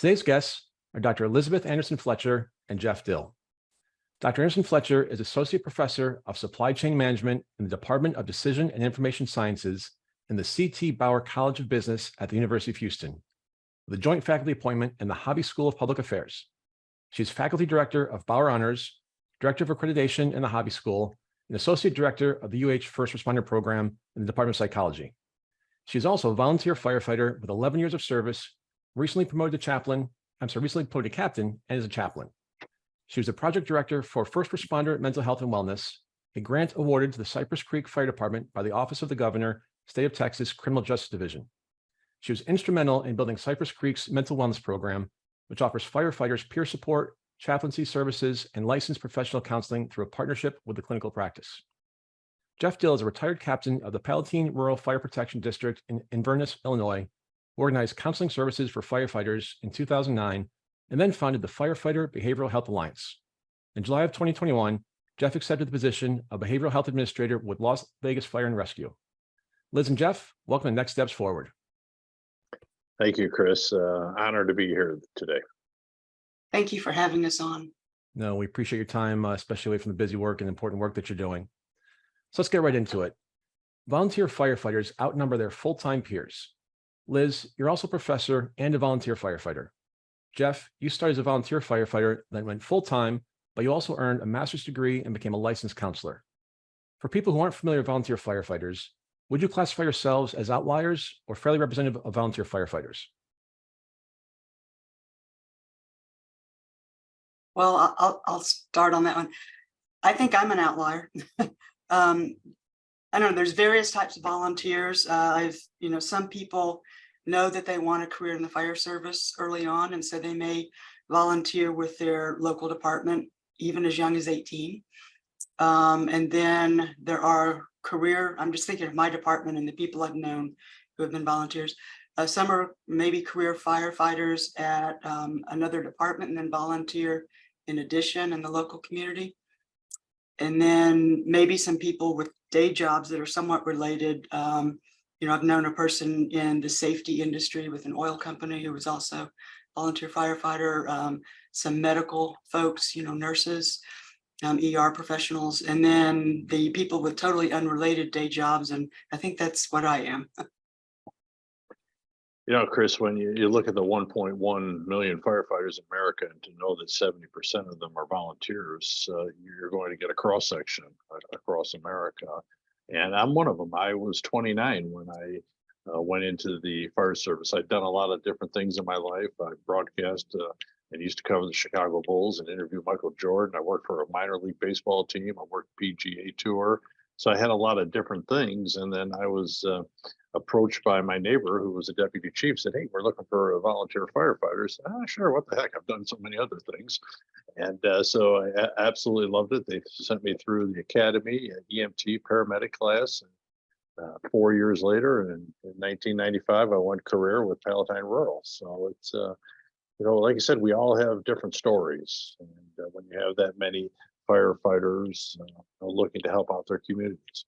Today's guests are Dr. Elizabeth Anderson-Fletcher and Jeff Dill. Dr. Anderson-Fletcher is Associate Professor of Supply Chain Management in the Department of Decision and Information Sciences in the C.T. Bauer College of Business at the University of Houston, with a joint faculty appointment in the Hobby School of Public Affairs. She's Faculty Director of Bauer Honors, Director of Accreditation in the Hobby School, and Associate Director of the UH First Responder Program in the Department of Psychology. She's also a volunteer firefighter with 11 years of service, recently promoted to captain, and is a chaplain. She was the project director for First Responder Mental Health and Wellness, a grant awarded to the Cypress Creek Fire Department by the Office of the Governor, State of Texas Criminal Justice Division. She was instrumental in building Cypress Creek's mental wellness program, which offers firefighters peer support, chaplaincy services, and licensed professional counseling through a partnership with the clinical practice. Jeff Dill is a retired captain of the Palatine Rural Fire Protection District in Inverness, Illinois, who organized counseling services for firefighters in 2009, and then founded the Firefighter Behavioral Health Alliance. In July of 2021, Jeff accepted the position of Behavioral Health Administrator with Las Vegas Fire and Rescue. Liz and Jeff, welcome to Next Steps Forward. Thank you, Chris. Honored to be here today. Thank you for having us on. No, we appreciate your time, especially away from the busy work and important work that you're doing. So let's get right into it. Volunteer firefighters outnumber their full-time peers. Liz, you're also a professor and a volunteer firefighter. Jeff, you started as a volunteer firefighter, then went full-time, but you also earned a master's degree and became a licensed counselor. For people who aren't familiar with volunteer firefighters, would you classify yourselves as outliers or fairly representative of volunteer firefighters? Well, I'll start on that one. I think I'm an outlier. I don't know, there's various types of volunteers. Some people know that they want a career in the fire service early on, and so they may volunteer with their local department even as young as 18. And then there are I'm just thinking of my department and the people I've known who have been volunteers. Some are maybe career firefighters at another department and then volunteer in addition in the local community. And then maybe some people with day jobs that are somewhat related. I've known a person in the safety industry with an oil company who was also a volunteer firefighter, some medical folks, nurses, ER professionals, and then the people with totally unrelated day jobs. And I think that's what I am. Chris, when you look at the 1.1 million firefighters in America, and to know that 70% of them are volunteers, you're going to get a cross-section across America. And I'm one of them. I was 29 when I went into the fire service. I'd done a lot of different things in my life. I broadcast and used to cover the Chicago Bulls and interview Michael Jordan. I worked for a minor league baseball team. I worked PGA Tour. So I had a lot of different things. And then I was approached by my neighbor who was a deputy chief, said, "Hey, we're looking for a volunteer firefighter." I said, "Sure, what the heck? I've done so many other things." And so I absolutely loved it. They sent me through the academy, EMT paramedic class. And 4 years later, in 1995, I went career with Palatine Rural. So it's, like I said, we all have different stories. And when you have that many firefighters looking to help out their communities.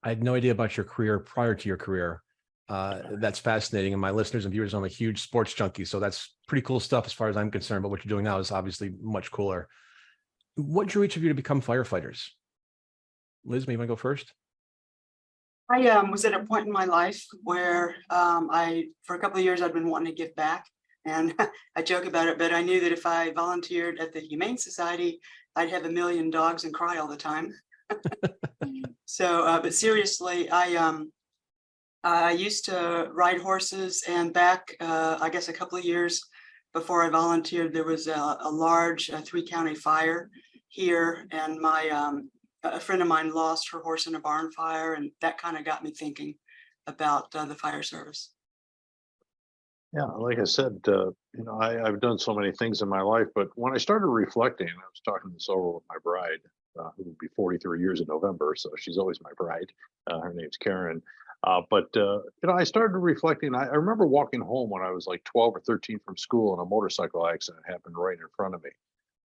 I had no idea about your career prior to your career. That's fascinating. And my listeners and viewers, I'm a huge sports junkie. So that's pretty cool stuff as far as I'm concerned. But what you're doing now is obviously much cooler. What drew each of you to become firefighters? Liz, maybe you want to go first? I was at a point in my life where for a couple of years, I'd been wanting to give back. And I joke about it, but I knew that if I volunteered at the Humane Society, I'd have 1 million dogs and cry all the time. So, but seriously, I used to ride horses, and back, I guess, a couple of years before I volunteered, there was a large 3-county fire here, and a friend of mine lost her horse in a barn fire, and that kind of got me thinking about the fire service. Yeah, like I said, I've done so many things in my life, but when I started reflecting, I was talking this over with my bride, who will be 43 years in November, so she's always my bride. Her name's Karen. I started reflecting. I remember walking home when I was like 12 or 13 from school, and a motorcycle accident happened right in front of me.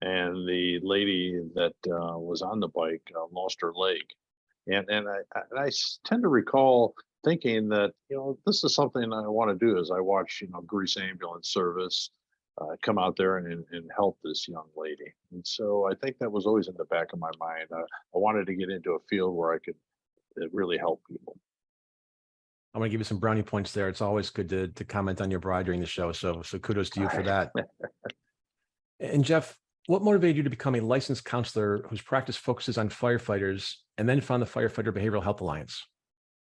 And the lady that was on the bike lost her leg. And I tend to recall thinking that, this is something I want to do as I watch, Grease Ambulance Service come out there and help this young lady. And so I think that was always in the back of my mind. I wanted to get into a field where I could really help people. I'm going to give you some brownie points there. It's always good to comment on your bride during the show. So kudos to you for that. And Jeff, what motivated you to become a licensed counselor whose practice focuses on firefighters and then found the Firefighter Behavioral Health Alliance?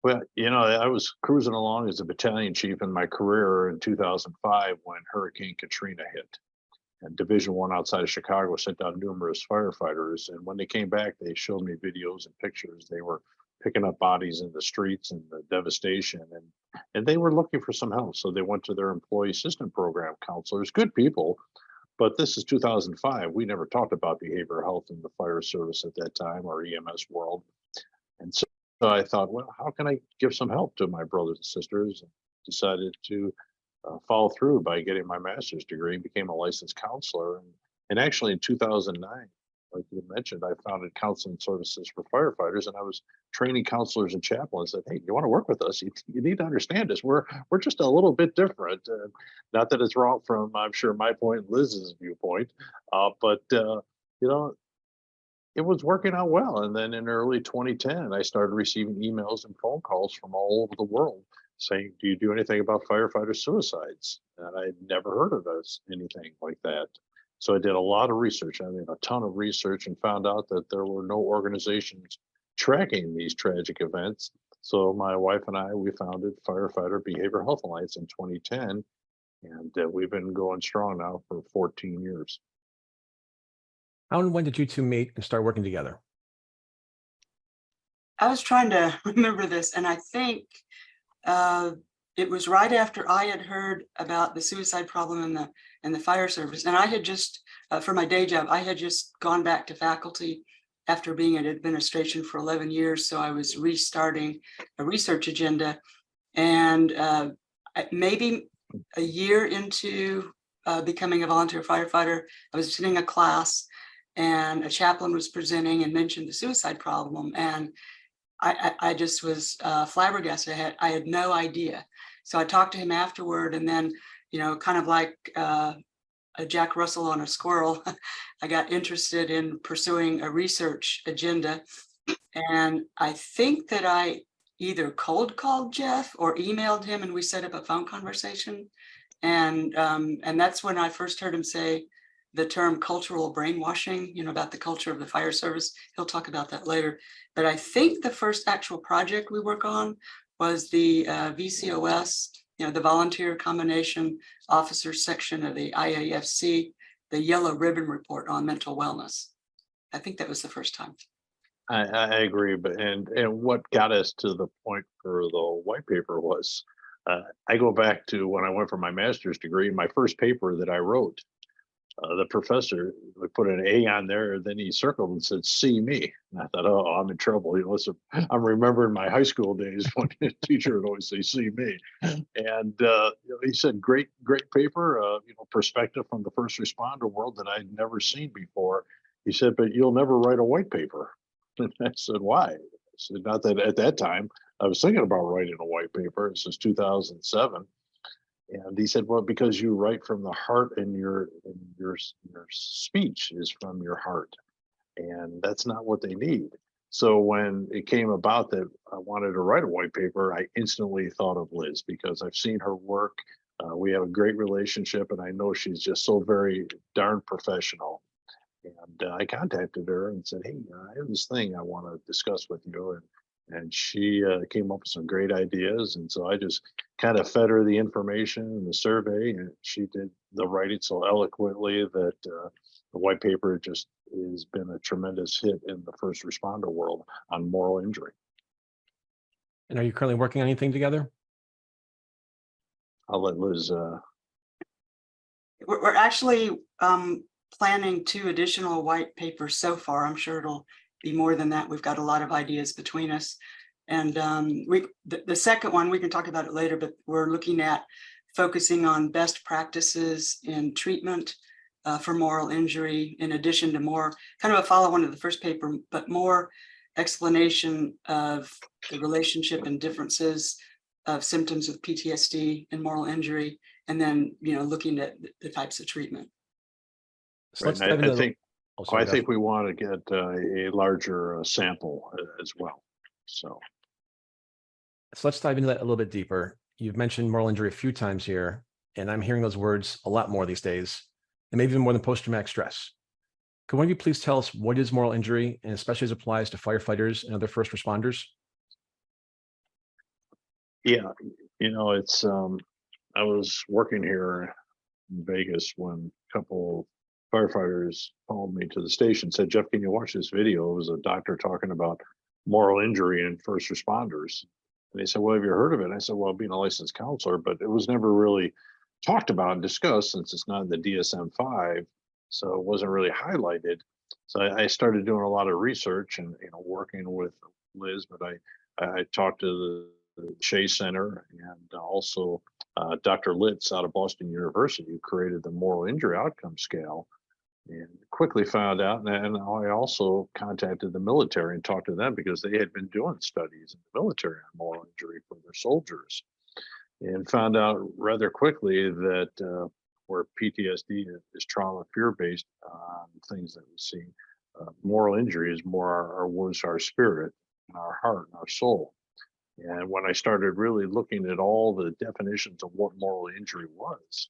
Well, I was cruising along as a battalion chief in my career in 2005 when Hurricane Katrina hit. And Division I outside of Chicago sent out numerous firefighters. And when they came back, they showed me videos and pictures. They were picking up bodies in the streets and the devastation. And they were looking for some help. So they went to their employee assistance program counselors, good people. But this is 2005. We never talked about behavioral health in the fire service at that time, or EMS world. And so I thought, well, how can I give some help to my brothers and sisters? And decided to follow through by getting my master's degree, became a licensed counselor. And actually in 2009, like you mentioned, I founded counseling services for firefighters, and I was training counselors and chaplains that, hey, you want to work with us? You need to understand us. We're just a little bit different. Not that it's wrong from, I'm sure, my point and Liz's viewpoint, but it was working out well. And then in early 2010, I started receiving emails and phone calls from all over the world saying, do you do anything about firefighter suicides? And I'd never heard of anything like that. So I did a lot of research. I mean, a ton of research, and found out that there were no organizations tracking these tragic events. So my wife and I, we founded Firefighter Behavioral Health Alliance in 2010. And we've been going strong now for 14 years. How and when did you two meet and start working together? I was trying to remember this, and I think it was right after I had heard about the suicide problem in the fire service. And I had just, for my day job, I had just gone back to faculty after being in administration for 11 years. So I was restarting a research agenda. And maybe a year into becoming a volunteer firefighter, I was attending a class and a chaplain was presenting and mentioned the suicide problem. And I just was flabbergasted. I had no idea. So I talked to him afterward, and then, kind of like a Jack Russell on a squirrel, I got interested in pursuing a research agenda. And I think that I either cold called Jeff or emailed him, and we set up a phone conversation. And that's when I first heard him say the term cultural brainwashing, about the culture of the fire service. He'll talk about that later. But I think the first actual project we work on was the VCOS, the Volunteer Combination Officers section of the IAFC, the Yellow Ribbon Report on mental wellness. I think that was the first time. I agree, but and what got us to the point for the white paper was, I go back to when I went for my master's degree. My first paper that I wrote, the professor would put an A on there, and then he circled and said, "See me." And I thought, oh, I'm in trouble. So I'm remembering my high school days when the teacher would always say, "See me." And he said, great paper, perspective from the first responder world that I'd never seen before. He said, "But you'll never write a white paper." And I said, "Why?" I said, not that at that time I was thinking about writing a white paper. This is 2007. And he said, "Well, because you write from the heart, and your speech is from your heart, and that's not what they need." So when it came about that I wanted to write a white paper, I instantly thought of Liz, because I've seen her work. We have a great relationship, and I know she's just so very darn professional. And I contacted her and said, "Hey, I have this thing I want to discuss with you." And she came up with some great ideas. And so I just kind of fed her the information and the survey, and she did the writing so eloquently that the white paper just has been a tremendous hit in the first responder world on moral injury. And are you currently working on anything together? I'll let Liz. We're actually planning 2 additional white papers so far. I'm sure it'll be more than that. We've got a lot of ideas between us. And the second one, we can talk about it later, but we're looking at focusing on best practices in treatment for moral injury, in addition to more kind of a follow-on to the first paper, but more explanation of the relationship and differences of symptoms of PTSD and moral injury, and then, looking at the types of treatment. So Right. let's And dive I into think, oh, I sorry, Jeff. think we want to get a larger sample as well. So, So let's dive into that a little bit deeper. You've mentioned moral injury a few times here, and I'm hearing those words a lot more these days, and maybe even more than post-traumatic stress. Could one of you please tell us what is moral injury, and especially as it applies to firefighters and other first responders? yeah, it's, I was working here in Vegas when a couple firefighters called me to the station, said, Jeff, can you watch this video? It was a doctor talking about moral injury in first responders. And they said, well, have you heard of it? And I said, well, being a licensed counselor, but it was never really talked about and discussed since it's not in the DSM-5. So it wasn't really highlighted. So I started doing a lot of research and, working with Liz, but I talked to the Shea Center and also Dr. Litz out of Boston University, who created the moral injury outcome scale, and quickly found out. And I also contacted the military and talked to them because they had been doing studies in the military on moral injury for their soldiers, and found out rather quickly that where PTSD is trauma fear based things that we see, moral injury is more was our spirit and our heart and our soul. And when I started really looking at all the definitions of what moral injury was,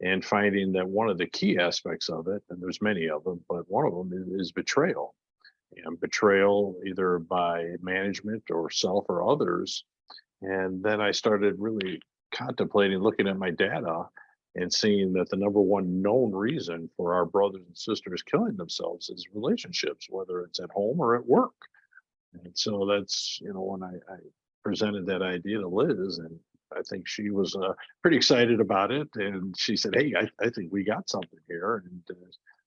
and finding that one of the key aspects of it, and there's many of them, but one of them is betrayal. And betrayal either by management or self or others. And then I started really contemplating, looking at my data and seeing that the number one known reason for our brothers and sisters killing themselves is relationships, whether it's at home or at work. And so that's, when I presented that idea to Liz, and I think she was pretty excited about it. And she said, hey, I think we got something here. And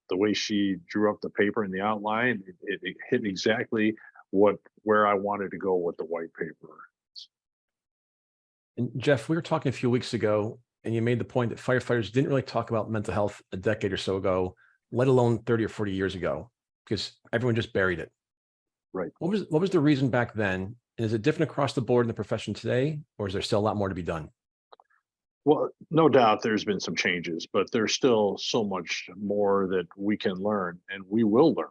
the way she drew up the paper and the outline, it hit exactly where I wanted to go with the white paper. And Jeff, we were talking a few weeks ago, and you made the point that firefighters didn't really talk about mental health a decade or so ago, let alone 30 or 40 years ago, because everyone just buried it. Right. What was the reason back then? And is it different across the board in the profession today, or is there still a lot more to be done? Well, no doubt there's been some changes, but there's still so much more that we can learn and we will learn.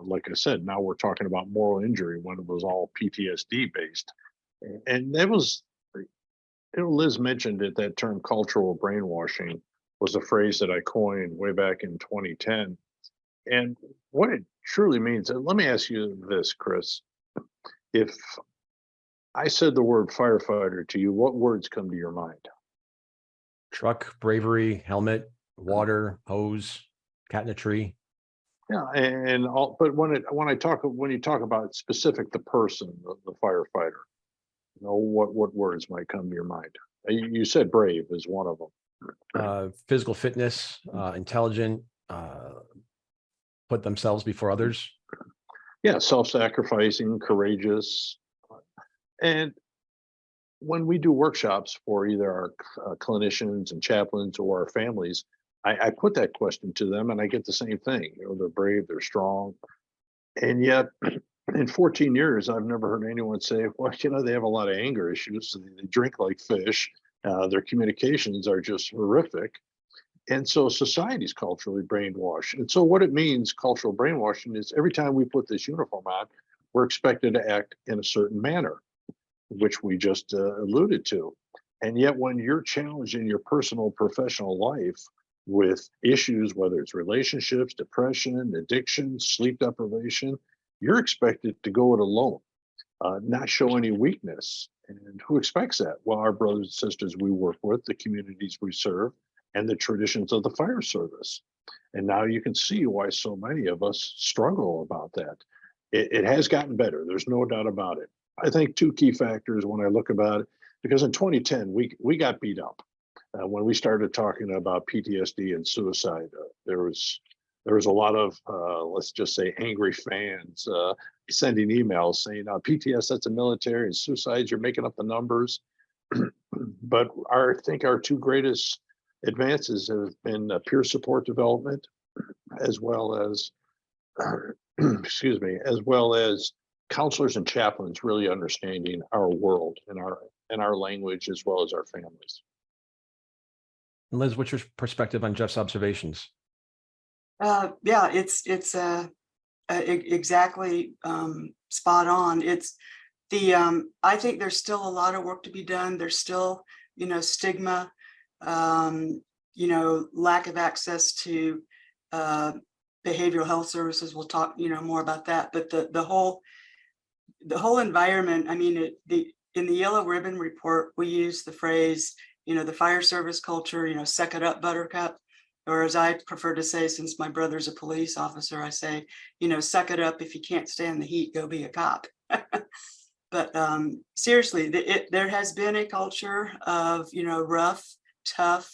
Like I said, now we're talking about moral injury when it was all PTSD based. And that was, Liz mentioned it, that term cultural brainwashing was a phrase that I coined way back in 2010. And what it truly means, and let me ask you this, Chris. If I said the word firefighter to you, what words come to your mind? Truck, bravery, helmet, water, hose, cat in a tree. Yeah, and all, but when you talk about specific the person, the firefighter, what words might come to your mind? You said brave is one of them. Physical fitness, intelligent, put themselves before others. Yeah, self-sacrificing, courageous. And when we do workshops for either our clinicians and chaplains or our families, I put that question to them and I get the same thing. They're brave, they're strong. And yet in 14 years, I've never heard anyone say, well, they have a lot of anger issues. They drink like fish. Their communications are just horrific. And so society's culturally brainwashed. And so what it means, cultural brainwashing, is every time we put this uniform on, we're expected to act in a certain manner, which we just alluded to. And yet when you're challenged in your personal, professional life with issues, whether it's relationships, depression, addiction, sleep deprivation, you're expected to go it alone, not show any weakness. And who expects that? Well, our brothers and sisters we work with, the communities we serve, and the traditions of the fire service. And now you can see why so many of us struggle about that. It has gotten better. There's no doubt about it. I think two key factors when I look about it, because in 2010, we got beat up. When we started talking about PTSD and suicide, there was a lot of, let's just say, angry fans sending emails saying, PTS, that's a military, and suicides, you're making up the numbers. But I think our two greatest advances have been peer support development, as well as, excuse me, as well as counselors and chaplains really understanding our world and our language, as well as our families. And Liz, what's your perspective on Jeff's observations? Yeah, it's exactly spot on. It's the I think there's still a lot of work to be done. There's still, stigma, lack of access to behavioral health services. We'll talk, more about that. But the whole environment. I mean, in the Yellow Ribbon Report, we use the phrase, the fire service culture. Suck it up, Buttercup. Or as I prefer to say, since my brother's a police officer, I say, suck it up. If you can't stand the heat, go be a cop. But seriously, there has been a culture of, rough, tough,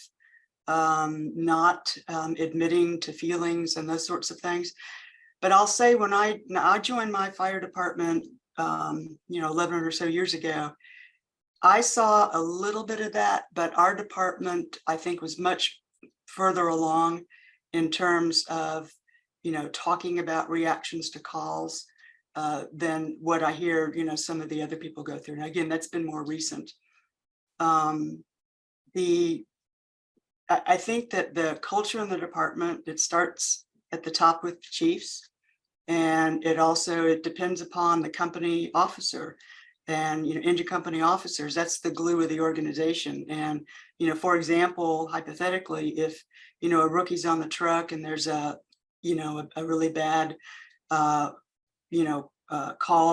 not admitting to feelings and those sorts of things. But I'll say when I joined my fire department, 11 or so years ago, I saw a little bit of that, but our department, I think, was much further along in terms of, talking about reactions to calls than what I hear, some of the other people go through. And again, that's been more recent. I think that the culture in the department, it starts at the top with the chiefs, and it depends upon the company officer. And intercompany officers, that's the glue of the organization. And for example, hypothetically, if a rookie's on the truck and there's a really bad call,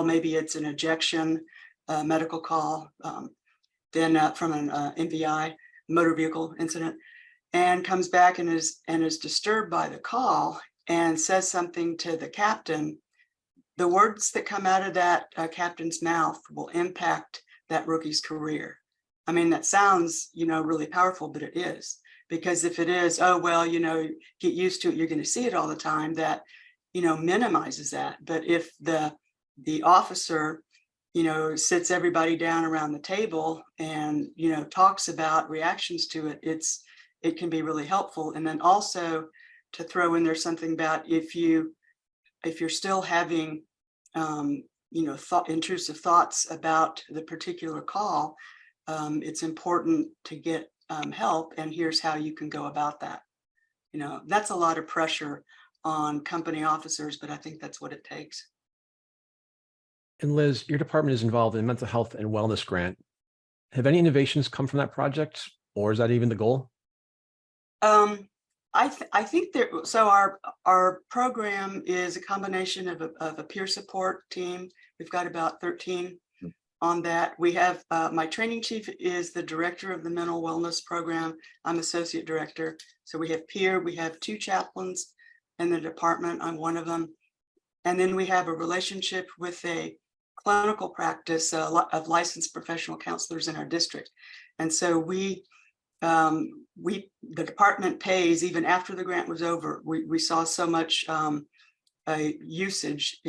maybe it's an ejection medical call, then from an MVI, motor vehicle incident, and comes back and is disturbed by the call and says something to the captain, the words that come out of that captain's mouth will impact that rookie's career. I mean, that sounds, really powerful, but it is. Because if it is, oh, well, get used to it, you're going to see it all the time, that, minimizes that. But if the officer, sits everybody down around the table and, talks about reactions to it, it can be really helpful. And then also to throw in there something about if you're still having, intrusive thoughts about the particular call, it's important to get help. And here's how you can go about that. That's a lot of pressure on company officers, but I think that's what it takes. And Liz, your department is involved in mental health and wellness grant. Have any innovations come from that project, or is that even the goal? I think so our program is a combination of a peer support team. We've got about 13 on that. We have my training chief is the director of the mental wellness program. I'm associate director. So we have peer, we have 2 chaplains in the department. I'm one of them. And then we have a relationship with a clinical practice of licensed professional counselors in our district. And so the department pays, even after the grant was over, we saw so much usage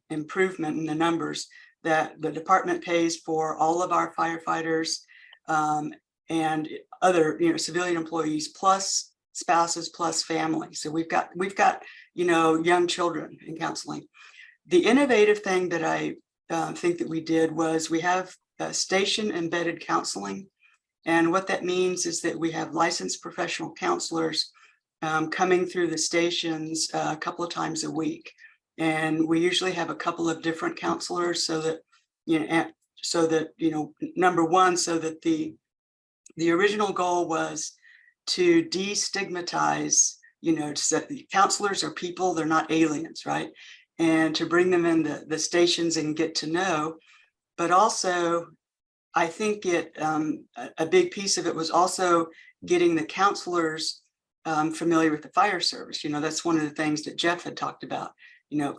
improvement in the numbers that the department pays for all of our firefighters and other civilian employees, plus spouses, plus family. So we've got young children in counseling. The innovative thing that I think that we did was we have station embedded counseling. And what that means is that we have licensed professional counselors coming through the stations a couple of times a week. And we usually have a couple of different counselors so that, number one, so that the original goal was to destigmatize, so that the counselors are people, they're not aliens, right? And to bring them in the stations and get to know, but also I think a big piece of it was also getting the counselors familiar with the fire service. That's one of the things that Jeff had talked about.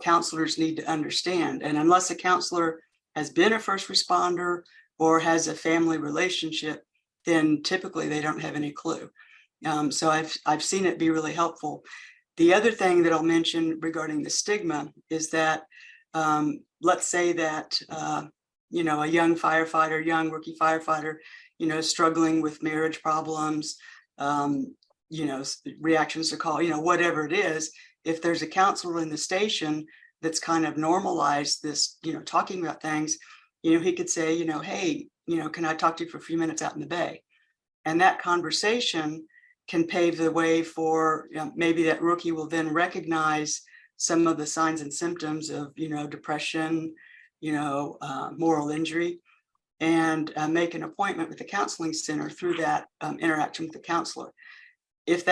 Counselors need to understand. And unless a counselor has been a first responder or has a family relationship, then typically they don't have any clue. So I've seen it be really helpful. The other thing that I'll mention regarding the stigma is that let's say that a young firefighter, young rookie firefighter, struggling with marriage problems, reactions to call, whatever it is. If there's a counselor in the station that's kind of normalized this, talking about things, he could say, hey, can I talk to you for a few minutes out in the bay? And that conversation can pave the way for, maybe that rookie will then recognize some of the signs and symptoms of, depression, moral injury, and make an appointment with the counseling center through that interaction with the counselor. If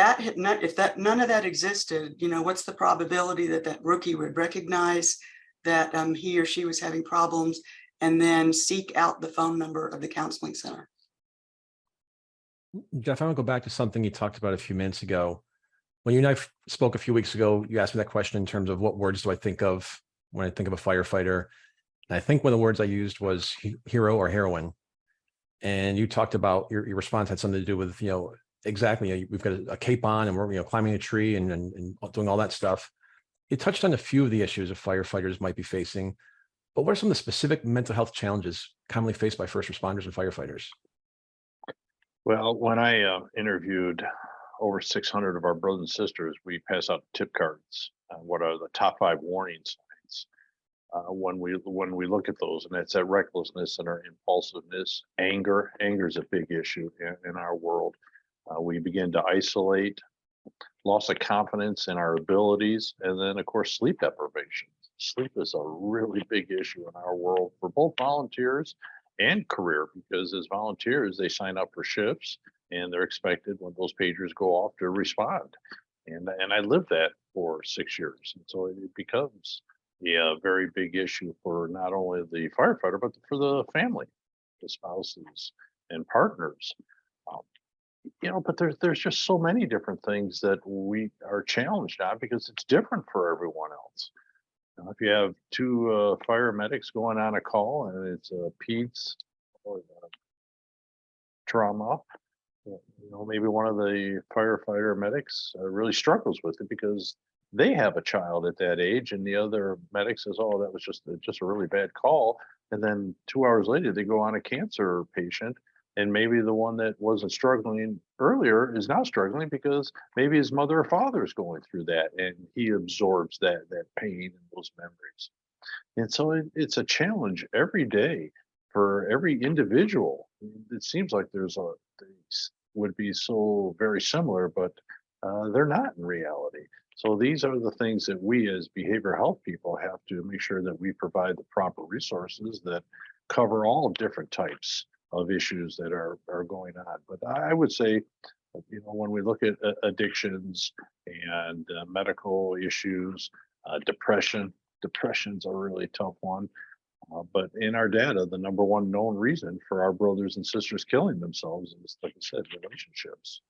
none of that existed, what's the probability that that rookie would recognize that he or she was having problems and then seek out the phone number of the counseling center? Jeff, I want to go back to something you talked about a few minutes ago. When you and I spoke a few weeks ago, you asked me that question in terms of what words do I think of when I think of a firefighter? And I think one of the words I used was hero or heroine. And you talked about your response had something to do with, exactly, we've got a cape on and we're, climbing a tree and doing all that stuff. You touched on a few of the issues that firefighters might be facing, but what are some of the specific mental health challenges commonly faced by first responders and firefighters? Well, when I interviewed over 600 of our brothers and sisters, we pass out tip cards. What are the top 5 warning signs when we look at those? And it's that recklessness and our impulsiveness, anger. Anger is a big issue in our world. We begin to isolate, loss of confidence in our abilities, and then of course sleep deprivation. Sleep is a really big issue in our world for both volunteers and career, because as volunteers, they sign up for shifts and they're expected when those pagers go off to respond. And I lived that for 6 years. And so it becomes a very big issue for not only the firefighter, but for the family, the spouses and partners. But there's just so many different things that we are challenged on because it's different for everyone else. If you have 2 fire medics going on a call and it's a peds or trauma, maybe one of the firefighter medics really struggles with it because they have a child at that age, and the other medic says, "Oh, that was just a really bad call," and then 2 hours later they go on a cancer patient. And maybe the one that wasn't struggling earlier is now struggling because maybe his mother or father is going through that, and he absorbs that pain and those memories. And so it's a challenge every day for every individual. It seems like these would be so very similar, but they're not in reality. So these are the things that we as behavioral health people have to make sure that we provide the proper resources that cover all different types of issues that are going on. But I would say, when we look at addictions and medical issues, depression's a really tough one. But in our data, the number one known reason for our brothers and sisters killing themselves is, like I said, relationships.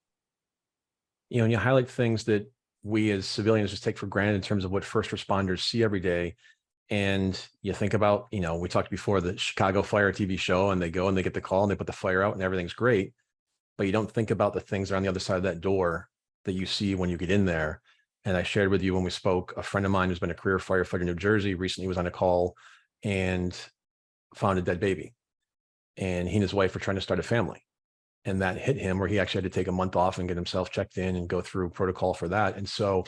And you highlight things that we as civilians just take for granted in terms of what first responders see every day. And you think about, we talked before the Chicago Fire TV show, and they go and they get the call and they put the fire out and everything's great. But you don't think about the things that are on the other side of that door that you see when you get in there. And I shared with you when we spoke, a friend of mine who's been a career firefighter in New Jersey recently was on a call and found a dead baby. And he and his wife were trying to start a family. And that hit him where he actually had to take a month off and get himself checked in and go through protocol for that. And so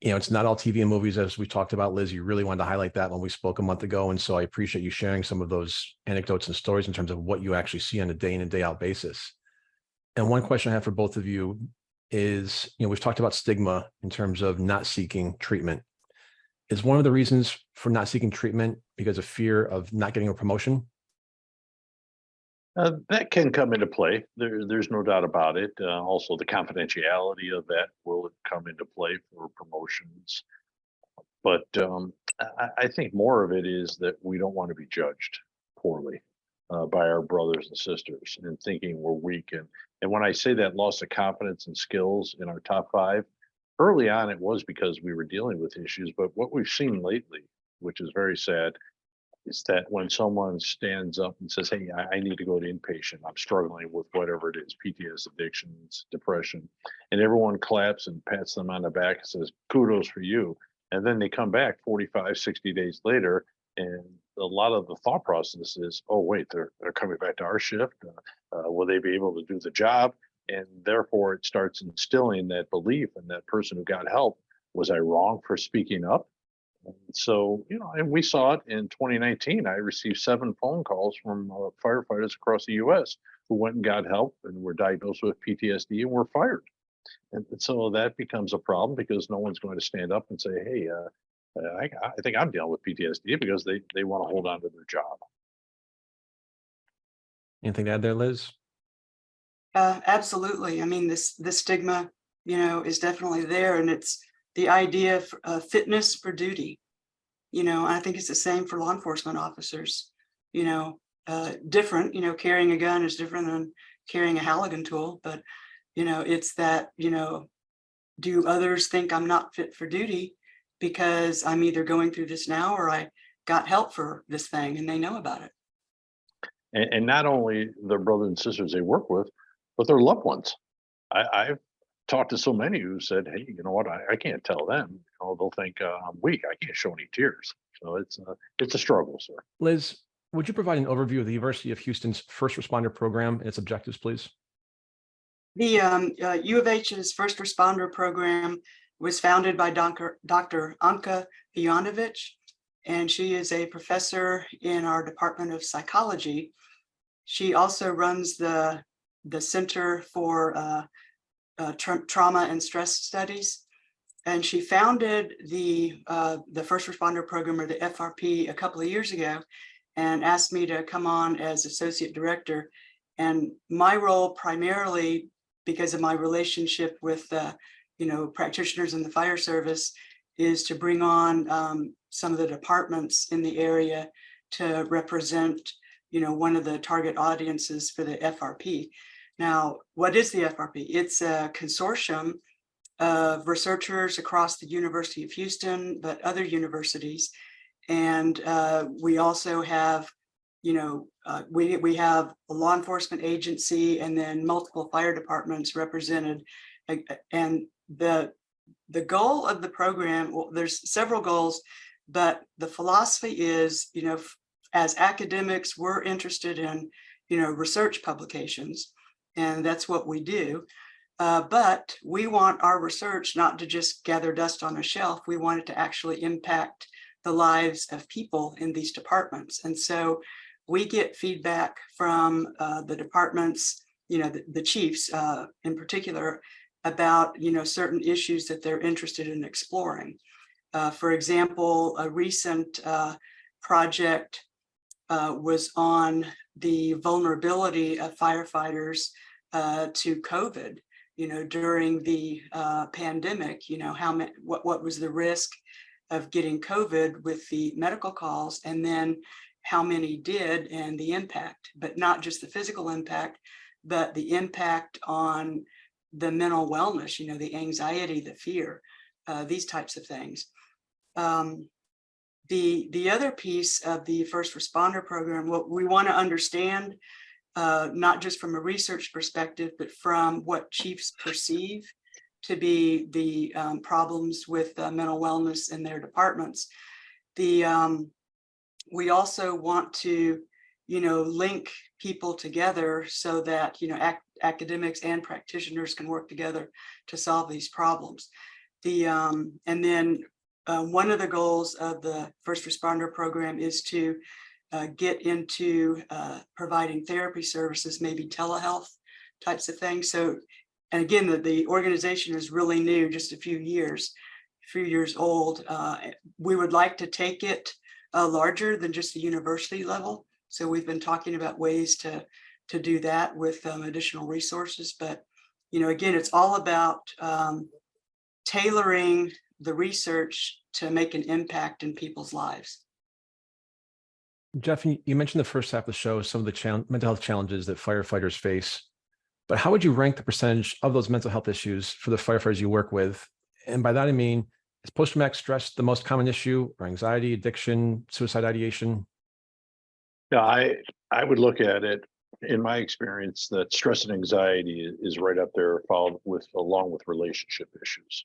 it's not all TV and movies, as we talked about, Liz. You really wanted to highlight that when we spoke a month ago. And so I appreciate you sharing some of those anecdotes and stories in terms of what you actually see on a day in and day out basis. And one question I have for both of you is, we've talked about stigma in terms of not seeking treatment. Is one of the reasons for not seeking treatment because of fear of not getting a promotion? That can come into play. There's no doubt about it. Also, the confidentiality of that will come into play for promotions. But I think more of it is that we don't want to be judged poorly by our brothers and sisters and thinking we're weak. And when I say that loss of confidence and skills in our top 5, early on it was because we were dealing with issues. But what we've seen lately, which is very sad, is that when someone stands up and says, "Hey, I need to go to inpatient. I'm struggling with whatever it is, PTSD, addictions, depression," and everyone claps and pats them on the back and says, "Kudos for you." And then they come back 45, 60 days later, and a lot of the thought process is, "Oh, wait, they're coming back to our shift. Will they be able to do the job?" And therefore, it starts instilling that belief in that person who got help. Was I wrong for speaking up? So, and we saw it in 2019. I received 7 phone calls from firefighters across the US who went and got help and were diagnosed with PTSD and were fired And so that becomes a problem because no one's going to stand up and say, hey, I think I'm dealing with PTSD, because they want to hold on to their job. Anything to add there, Liz? Absolutely. I mean, this stigma, is definitely there, and it's the idea of fitness for duty. I think it's the same for law enforcement officers. Different. Carrying a gun is different than carrying a Halligan tool, but it's that. Do others think I'm not fit for duty because I'm either going through this now or I got help for this thing and they know about it? And not only their brothers and sisters they work with, but their loved ones. I've talked to so many who said, hey, you know what, I can't tell them. They'll think I'm weak. I can't show any tears. So it's a struggle, sir. Liz, would you provide an overview of the University of Houston's first responder program and its objectives, please? The U of H's first responder program was founded by Dr. Anka Vijanovic, and she is a professor in our Department of Psychology. She also runs the Center for Trauma and Stress Studies, and she founded the first responder program, or the FRP, a couple of years ago, and asked me to come on as associate director. And my role, primarily because of my relationship with practitioners in the fire service, is to bring on some of the departments in the area to represent one of the target audiences for the FRP. Now, what is the FRP? It's a consortium of researchers across the University of Houston, but other universities. And we also have, we have a law enforcement agency and then multiple fire departments represented. And the goal of the program, well, there's several goals, but the philosophy is, as academics, we're interested in, research publications, and that's what we do. But we want our research not to just gather dust on a shelf. We want it to actually impact the lives of people in these departments. And so we get feedback from the departments, the chiefs in particular, about, certain issues that they're interested in exploring. For example, a recent project was on the vulnerability of firefighters to COVID. During the pandemic, what was the risk of getting COVID with the medical calls, and then how many did, and the impact, but not just the physical impact, but the impact on the mental wellness, the anxiety, the fear, these types of things. The other piece of the first responder program, what we want to understand, not just from a research perspective, but from what chiefs perceive to be the problems with mental wellness in their departments. We also want to, link people together so that, academics and practitioners can work together to solve these problems. And then one of the goals of the first responder program is to get into providing therapy services, maybe telehealth types of things. So, and again, the organization is really new, just a few years old. We would like to take it larger than just the university level. So we've been talking about ways to do that with additional resources. But, again, it's all about tailoring the research to make an impact in people's lives. Jeff, you mentioned the first half of the show, some of the mental health challenges that firefighters face, but how would you rank the percentage of those mental health issues for the firefighters you work with? And by that, I mean, is post-traumatic stress the most common issue, or anxiety, addiction, suicide ideation? Yeah, I would look at it, in my experience, that stress and anxiety is right up there, along with relationship issues.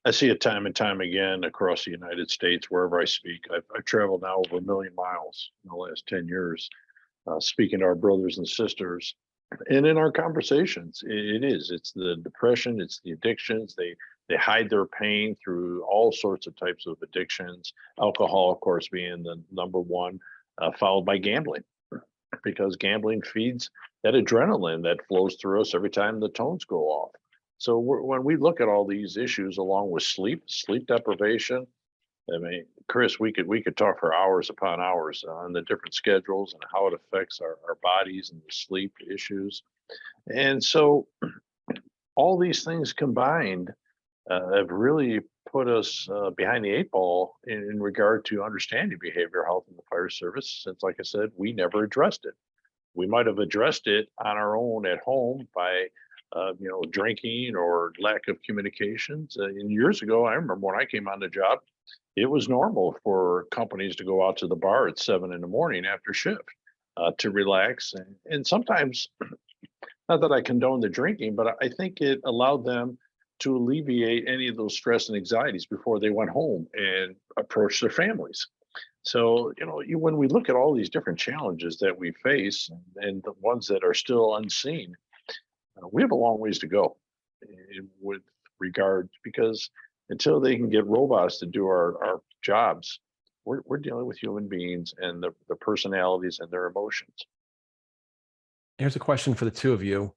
I see it time and time again across the United States, wherever I speak. I've traveled now over 1 million miles in the last 10 years, speaking to our brothers and sisters. And in our conversations, it's the depression, it's the addictions. They hide their pain through all sorts of types of addictions. Alcohol, of course, being the number one, followed by gambling, because gambling feeds that adrenaline that flows through us every time the tones go off. So when we look at all these issues along with sleep deprivation, I mean, Chris, we could talk for hours upon hours on the different schedules and how it affects our bodies and the sleep issues. And so all these things combined have really put us behind the eight ball in regard to understanding behavioral health in the fire service. Since, like I said, we never addressed it. We might have addressed it on our own at home by, drinking or lack of communications. And years ago, I remember when I came on the job, it was normal for companies to go out to the bar at 7 in the morning after shift to relax. And sometimes, not that I condone the drinking, but I think it allowed them to alleviate any of those stress and anxieties before they went home and approached their families. So, when we look at all these different challenges that we face and the ones that are still unseen, we have a long ways to go with regard, because until they can get robots to do our jobs, we're dealing with human beings and the personalities and their emotions. Here's a question for the two of you.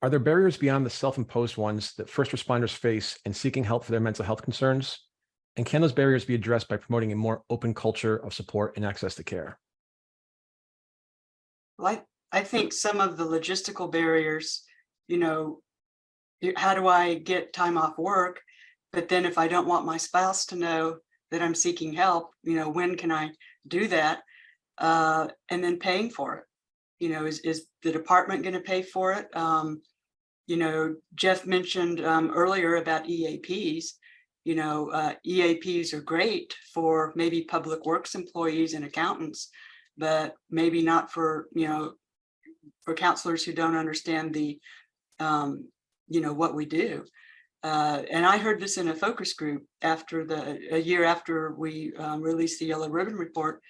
Are there barriers beyond the self-imposed ones that first responders face in seeking help for their mental health concerns? And can those barriers be addressed by promoting a more open culture of support and access to care? Well, I think some of the logistical barriers, how do I get time off work? But then if I don't want my spouse to know that I'm seeking help, when can I do that? And then paying for it. Is the department going to pay for it? Jeff mentioned earlier about EAPs. EAPs are great for maybe public works employees and accountants, but maybe not for counselors who don't understand the what we do. And I heard this in a focus group a year after we released the Yellow Ribbon Report.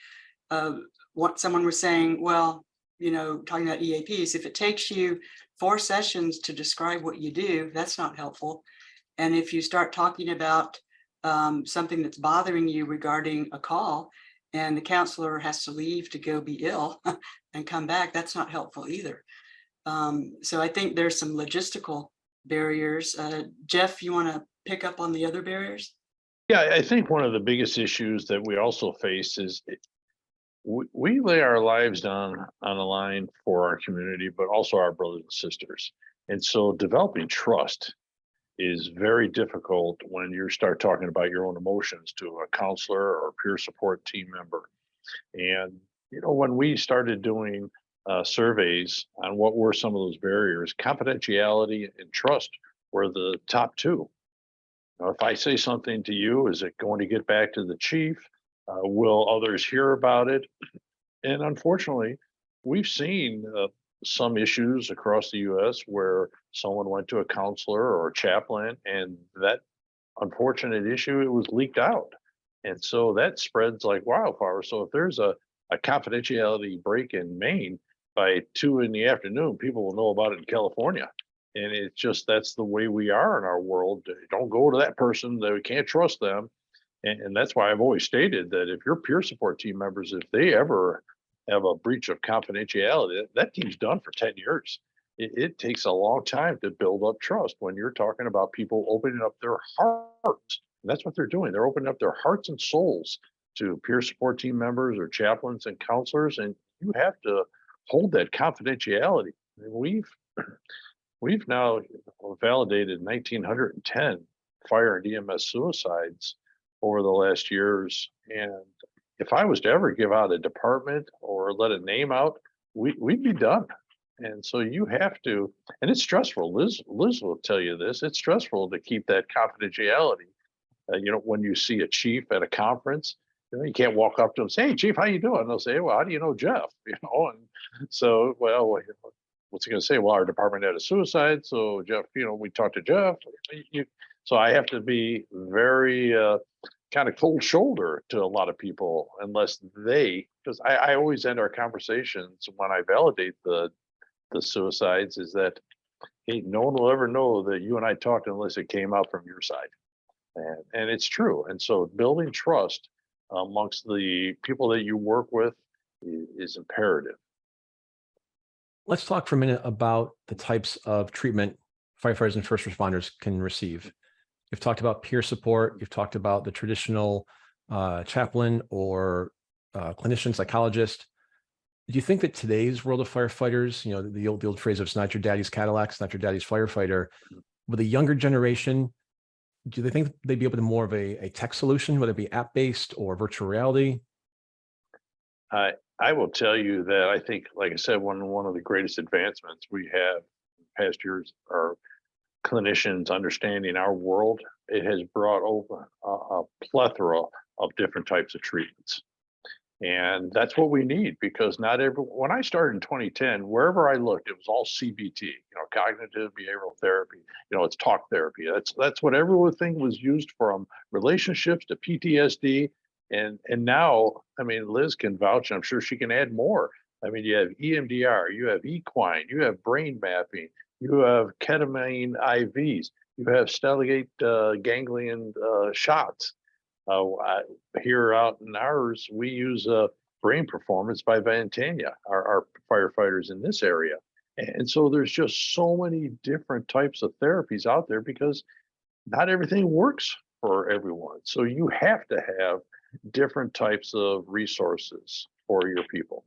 What someone was saying, well, talking about EAPs, if it takes you 4 sessions to describe what you do, that's not helpful. And if you start talking about something that's bothering you regarding a call, and the counselor has to leave to go be ill and come back, that's not helpful either. So I think there's some logistical barriers. Jeff, you want to pick up on the other barriers? Yeah, I think one of the biggest issues that we also face is we lay our lives down on the line for our community, but also our brothers and sisters. And so developing trust is very difficult when you start talking about your own emotions to a counselor or peer support team member. And, when we started doing surveys on what were some of those barriers, confidentiality and trust were the top two. If I say something to you, is it going to get back to the chief? Will others hear about it? And unfortunately, we've seen some issues across the US where someone went to a counselor or a chaplain, and that unfortunate issue, it was leaked out. And so that spreads like wildfire. So if there's a confidentiality break in Maine by 2 p.m, people will know about it in California. And it's just, that's the way we are in our world. Don't go to that person, that we can't trust them. And that's why I've always stated that if your peer support team members, if they ever have a breach of confidentiality, that team's done for 10 years. It takes a long time to build up trust when you're talking about people opening up their hearts. And that's what they're doing. They're opening up their hearts and souls to peer support team members or chaplains and counselors. And you have to hold that confidentiality. And we've now validated 1,910 fire and EMS suicides over the last years. And if I was to ever give out a department or let a name out, we'd be done. And so you have to, and it's stressful. Liz will tell you this. It's stressful to keep that confidentiality. When you see a chief at a conference, you can't walk up to him and say, "Hey, chief, how you doing?" And they'll say, "Well, how do you know Jeff?" And so, well, what's he going to say? Well, our department had a suicide, so Jeff, we talked to Jeff. So I have to be very kind of cold shoulder to a lot of people, unless because I always end our conversations when I validate the suicides is that, hey, no one will ever know that you and I talked unless it came out from your side. And it's true. And so building trust amongst the people that you work with is imperative. Let's talk for a minute about the types of treatment firefighters and first responders can receive. You've talked about peer support. You've talked about the traditional chaplain or clinician, psychologist. Do you think that today's world of firefighters, the old phrase of it's not your daddy's Cadillac, it's not your daddy's firefighter, with a younger generation, do they think they'd be able to more of a tech solution, whether it be app-based or virtual reality? I will tell you that I think, like I said, one of the greatest advancements we have in past years are clinicians understanding our world. It has brought over a plethora of different types of treatments. And that's what we need, because when I started in 2010, wherever I looked, it was all CBT, cognitive behavioral therapy, it's talk therapy. That's what everything was used, from relationships to PTSD. And now, I mean, Liz can vouch, and I'm sure she can add more. I mean, you have EMDR, you have equine, you have brain mapping, you have ketamine IVs, you have stellate ganglion shots. Here out in ours, we use Brain Performance by Ventania, our firefighters in this area. And so there's just so many different types of therapies out there, because not everything works for everyone. So you have to have different types of resources for your people.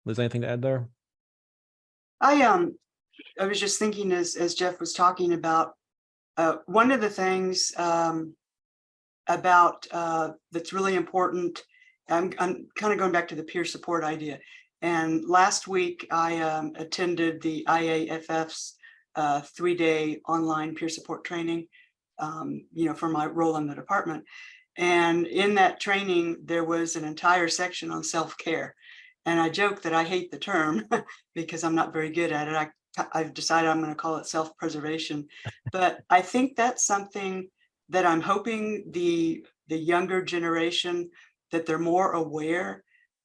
Liz, anything to add there? I was just thinking as Jeff was talking about, one of the things about that's really important. I'm kind of going back to the peer support idea. And last week I attended the IAFF's 3-day online peer support training, for my role in the department. And in that training, there was an entire section on self-care. And I joke that I hate the term because I'm not very good at it. I've decided I'm going to call it self-preservation. But I think that's something that I'm hoping the younger generation, that they're more aware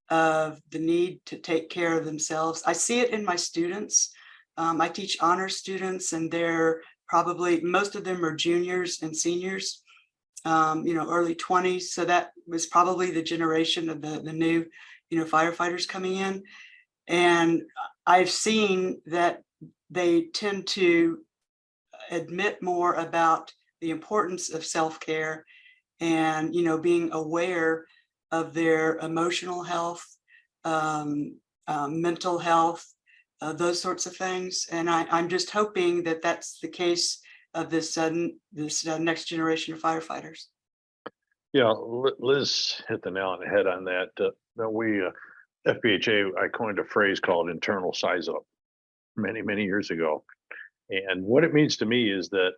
of the need to take care of themselves. I see it in my students. I teach honor students, and they're probably, most of them are juniors and seniors, early 20s. So that was probably the generation of the new, firefighters coming in. And I've seen that they tend to admit more about the importance of self-care and, being aware of their emotional health, mental health, those sorts of things. And I'm just hoping that that's the case of this next generation of firefighters. Yeah, Liz hit the nail on the head on that. We, FBHA, I coined a phrase called internal size up many, many years ago. And what it means to me is that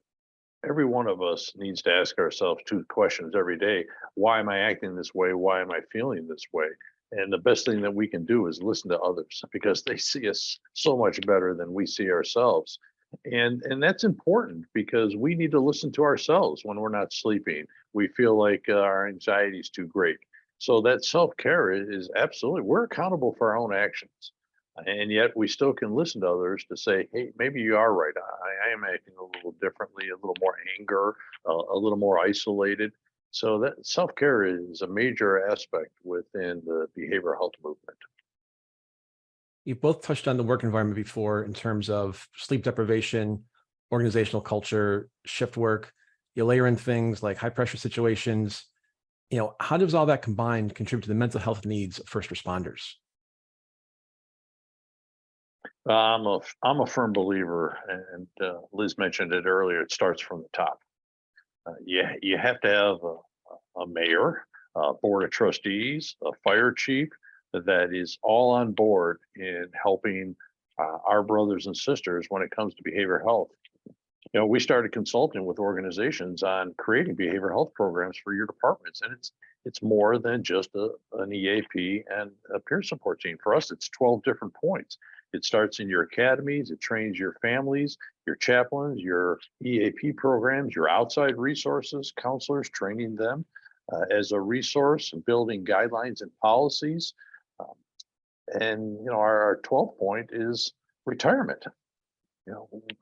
every one of us needs to ask ourselves 2 questions every day. Why am I acting this way? Why am I feeling this way? And the best thing that we can do is listen to others, because they see us so much better than we see ourselves. And that's important, because we need to listen to ourselves when we're not sleeping. We feel like our anxiety is too great. So that self-care is absolutely, we're accountable for our own actions. And yet we still can listen to others to say, hey, maybe you are right. I am acting a little differently, a little more anger, a little more isolated. So that self-care is a major aspect within the behavioral health movement. You've both touched on the work environment before in terms of sleep deprivation, organizational culture, shift work. You layer in things like high pressure situations. How does all that combined contribute to the mental health needs of first responders? I'm a firm believer, and Liz mentioned it earlier. It starts from the top. You have to have a mayor, a board of trustees, a fire chief that is all on board in helping our brothers and sisters when it comes to behavioral health. We started consulting with organizations on creating behavioral health programs for your departments, and it's more than just an EAP and a peer support team. For us, it's 12 different points. It starts in your academies, it trains your families, your chaplains, your EAP programs, your outside resources, counselors, training them as a resource and building guidelines and policies. And our 12th point is retirement.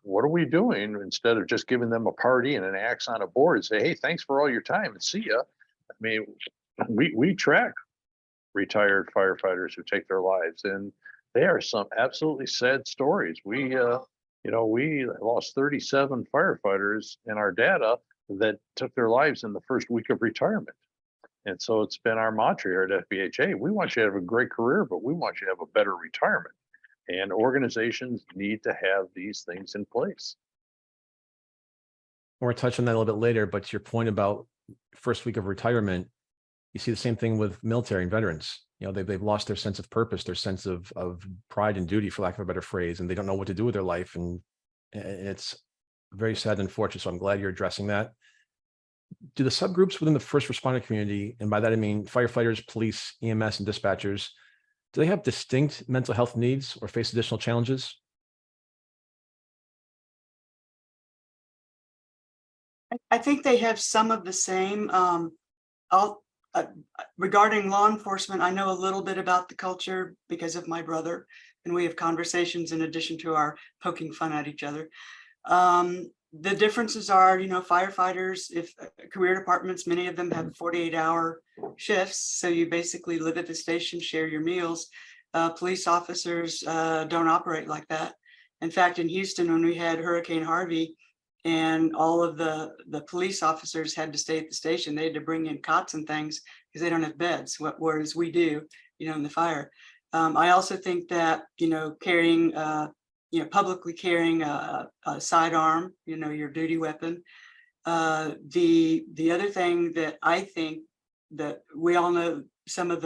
What are we doing instead of just giving them a party and an axe on a board and say, hey, thanks for all your time and see ya. I mean, we track retired firefighters who take their lives, and they are some absolutely sad stories. We We lost 37 firefighters in our data that took their lives in the first week of retirement. And so it's been our mantra here at FBHA. We want you to have a great career, but we want you to have a better retirement. And organizations need to have these things in place. We're touching that a little bit later, but to your point about first week of retirement, you see the same thing with military and veterans. They've lost their sense of purpose, their sense of pride and duty, for lack of a better phrase, and they don't know what to do with their life. And it's very sad and unfortunate. So I'm glad you're addressing that. Do the subgroups within the first responder community, and by that I mean firefighters, police, EMS, and dispatchers, do they have distinct mental health needs or face additional challenges? I think they have some of the same. I'll regarding law enforcement, I know a little bit about the culture because of my brother, and we have conversations in addition to our poking fun at each other. The differences are, firefighters, if career departments, many of them have 48-hour shifts. So you basically live at the station, share your meals. Police officers don't operate like that. In fact, in Houston, when we had Hurricane Harvey and all of the police officers had to stay at the station, they had to bring in cots and things because they don't have beds, whereas we do, in the fire. I also think that, carrying publicly carrying a sidearm, your duty weapon. The other thing that I think that we all know some of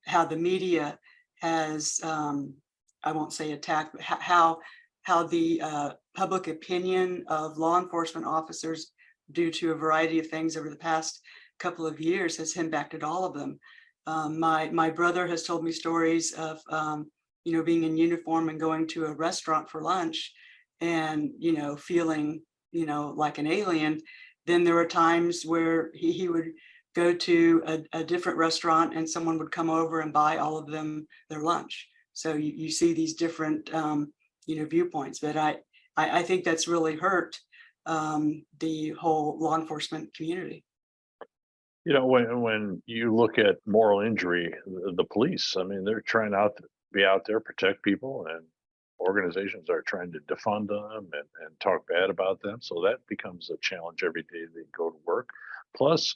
how the media has, I won't say attacked, but how the public opinion of law enforcement officers due to a variety of things over the past couple of years has impacted all of them. My brother has told me stories of being in uniform and going to a restaurant for lunch and, feeling, like an alien. Then there were times where he would go to a different restaurant and someone would come over and buy all of them their lunch. So you see these different, viewpoints, but I think that's really hurt the whole law enforcement community. When you look at moral injury, the police, I mean, they're trying to be out there, protect people, and organizations are trying to defund them and talk bad about them. So that becomes a challenge every day they go to work. Plus,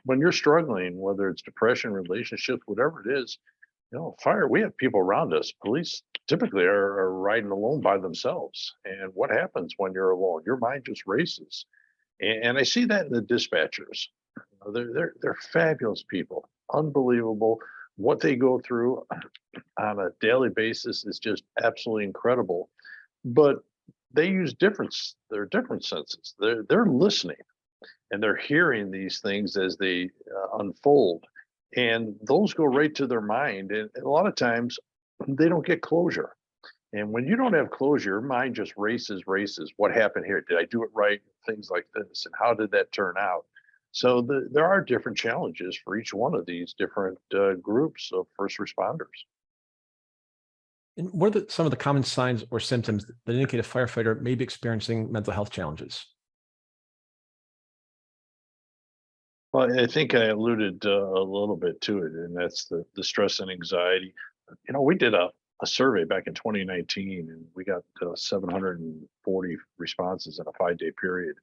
when you're struggling, whether it's depression, relationships, whatever it is, fire, we have people around us. Police typically are riding alone by themselves. And what happens when you're alone? Your mind just races. And I see that in the dispatchers. They're fabulous people, unbelievable. What they go through on a daily basis is just absolutely incredible. But they use their different senses. They're listening and they're hearing these things as they unfold, and those go right to their mind. And a lot of times they don't get closure. And when you don't have closure, your mind just races. What happened here? Did I do it right? Things like this, and how did that turn out? So there are different challenges for each one of these different groups of first responders. And what are some of the common signs or symptoms that indicate a firefighter may be experiencing mental health challenges? Well, I think I alluded a little bit to it, and that's the stress and anxiety. We did a survey back in 2019, and we got 740 responses in a 5-day period,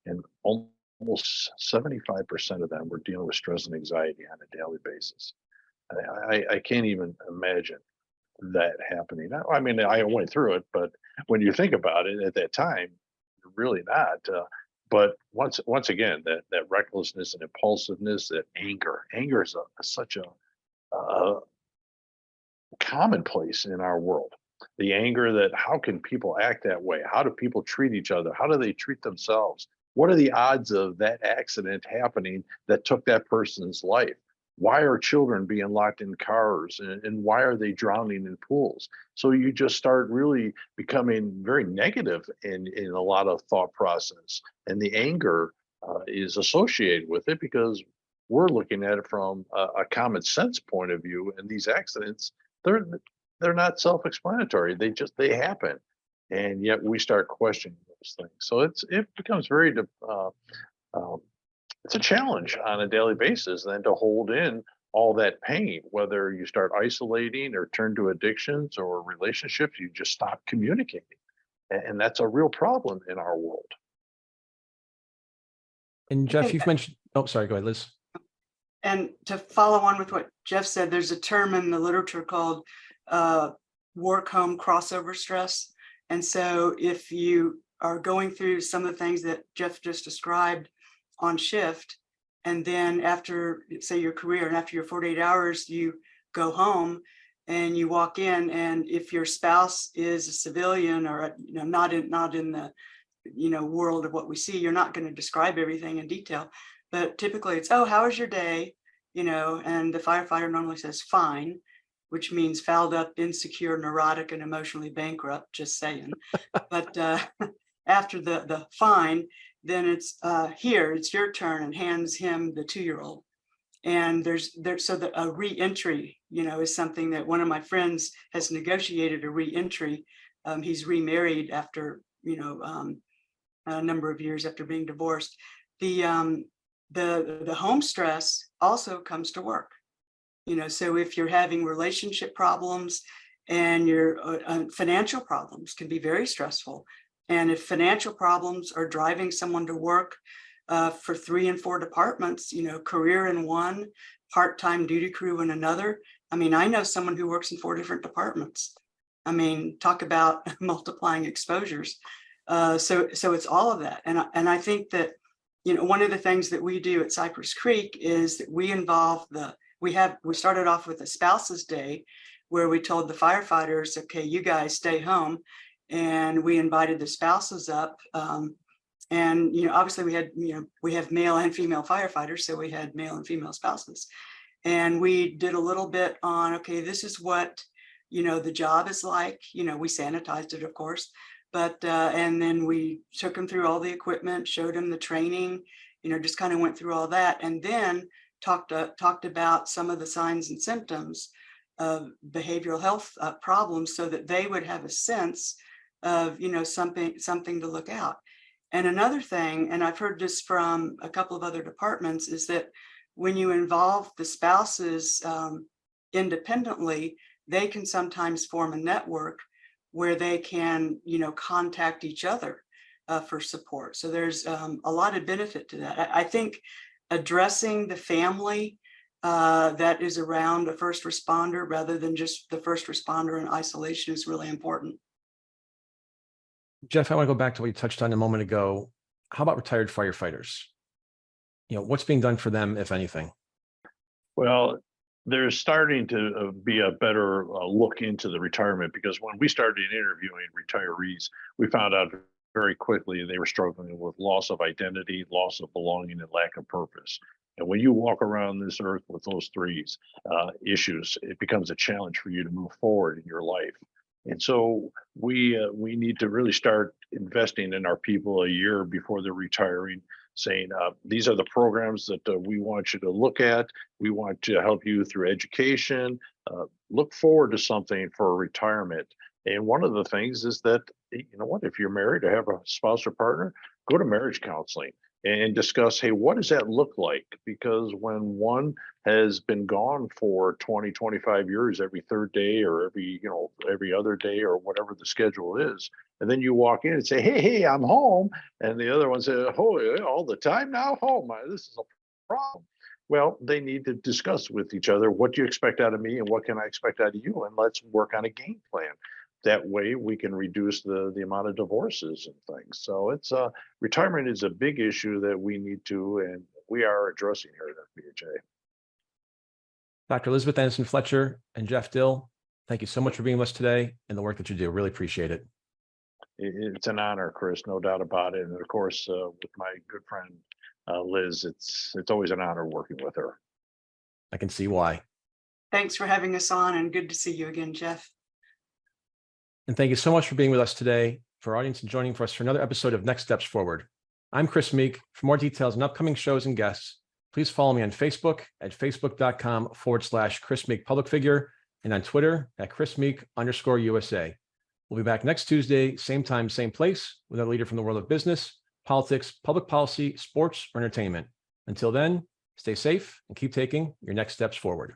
and almost 75% of them were dealing with stress and anxiety on a daily basis. I can't even imagine that happening. I mean, I went through it, but when you think about it at that time, you're really not. But once again, that recklessness and impulsiveness, that anger is such a commonplace in our world. The anger that how can people act that way? How do people treat each other? How do they treat themselves? What are the odds of that accident happening that took that person's life? Why are children being locked in cars, and why are they drowning in pools? So you just start really becoming very negative in a lot of thought process, and the anger is associated with it because we're looking at it from a common sense point of view. And these accidents, they're not self-explanatory. They happen, and yet we start questioning those things. So it becomes very it's a challenge on a daily basis then to hold in all that pain, whether you start isolating or turn to addictions or relationships, you just stop communicating. And that's a real problem in our world. And I Jeff, think you've mentioned, oh, sorry, go ahead, Liz. And to follow on with what Jeff said, there's a term in the literature called work-home crossover stress. And so if you are going through some of the things that Jeff just described on shift, and then after, say, your career and after your 48 hours, you go home and you walk in, and if your spouse is a civilian or not in the world of what we see, you're not going to describe everything in detail. But typically it's, oh, how was your day? And the firefighter normally says fine, which means fouled up, insecure, neurotic, and emotionally bankrupt, just saying. But after the fine, then it's here, it's your turn, and hands him the 2-year-old. And a re-entry, is something that one of my friends has negotiated a re-entry. He's remarried after, a number of years after being divorced. The home stress also comes to work. So if you're having relationship problems and your financial problems can be very stressful. And if financial problems are driving someone to work for 3 and 4 departments, career in one, part-time duty crew in another. I mean, I know someone who works in 4 different departments. I mean, talk about multiplying exposures. So it's all of that. And I think that, one of the things that we do at Cypress Creek is that we involve we started off with a spouses day where we told the firefighters, okay, you guys stay home. And we invited the spouses up. And, obviously we have male and female firefighters. So we had male and female spouses. And we did a little bit on, okay, this is what, the job is like. We sanitized it, of course. But and then we took them through all the equipment, showed them the training, just kind of went through all that, and then talked about some of the signs and symptoms of behavioral health problems, so that they would have a sense of something to look out. And another thing, and I've heard this from a couple of other departments, is that when you involve the spouses independently, they can sometimes form a network where they can, contact each other for support. So there's a lot of benefit to that. I think addressing the family that is around a first responder rather than just the first responder in isolation is really important. Jeff, I want to go back to what you touched on a moment ago. How about retired firefighters? What's being done for them, if anything? Well, there's starting to be a better look into the retirement, because when we started interviewing retirees, we found out very quickly they were struggling with loss of identity, loss of belonging, and lack of purpose. And when you walk around this earth with those 3 issues, it becomes a challenge for you to move forward in your life. And so we need to really start investing in our people a year before they're retiring, saying, these are the programs that we want you to look at. We want to help you through education. Look forward to something for retirement. And one of the things is that, if you're married or have a spouse or partner, go to marriage counseling and discuss, hey, what does that look like? Because when one has been gone for 20, 25 years, every 3rd day or every other day or whatever the schedule is, and then you walk in and say, hey, I'm home. And the other one says, oh, all the time now? Oh my, this is a problem. Well, they need to discuss with each other, what do you expect out of me and what can I expect out of you? And let's work on a game plan. That way we can reduce the amount of divorces and things. So it's retirement is a big issue that we need to, and we are addressing here at FBHA. Dr. Elizabeth Anderson-Fletcher and Jeff Dill, thank you so much for being with us today and the work that you do. Really appreciate it. It's an honor, Chris, no doubt about it. And of course, with my good friend Liz, it's always an honor working with her. I can see why. Thanks for having us on, and good to see you again, Jeff. And thank you so much for being with us today, for our audience and joining for us for another episode of Next Steps Forward. I'm Chris Meek. For more details on upcoming shows and guests, please follow me on Facebook at facebook.com/Chris Meek Public Figure, and on Twitter at Chris Meek_USA. We'll be back next Tuesday, same time, same place, with a leader from the world of business, politics, public policy, sports, or entertainment. Until then, stay safe and keep taking your next steps forward.